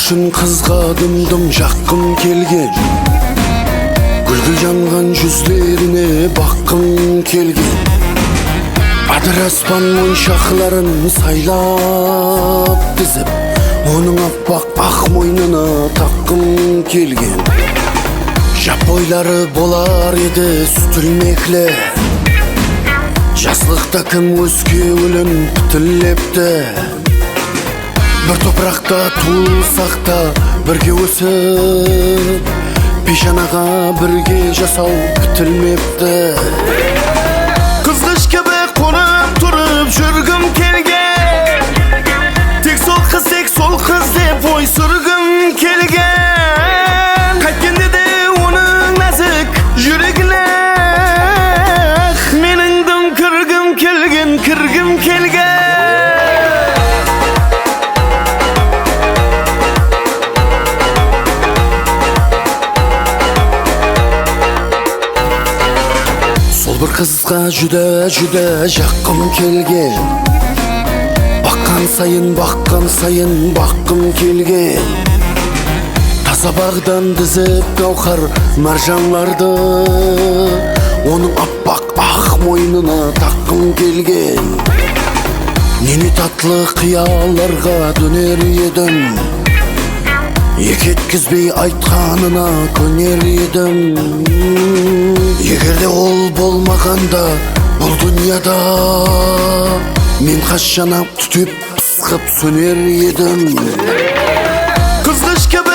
үшін қызға дымдым жаққым келген. Гүл-гүл жанған жүзлеріне баққым келген. Адыраспан моншақларын сайлап тізіп, оның аппақ ақ мойнына таққым келген. Жап ойлары болар еді сүтілмеклі, жаслықта кім өзге өлін бітілепті. Бір топырақта туылсақ та бірге өсіп, бейшанаға бірге жасау бітілмепті. Қызғыш кебе қонып тұрып жүргім келген, тек сол қыз деп ой сүргім келген. Қайткенде де оның нәзік жүрегіне менің дым кіргім келген. Бір қызға жүдә жаққым келген. Баққан сайын баққым келген. Таза бағдан дізіп гауһар маржанларды, оның аппақ ақ мойнына таққым келген. Нені татлы қияларға дөнер едім, екеткізбей айтқанына көнер едім. Егерде ол болмағанда бұл дүнияда, мен қашанап түтеп пысқып сөнер едім. Қызғыш кеп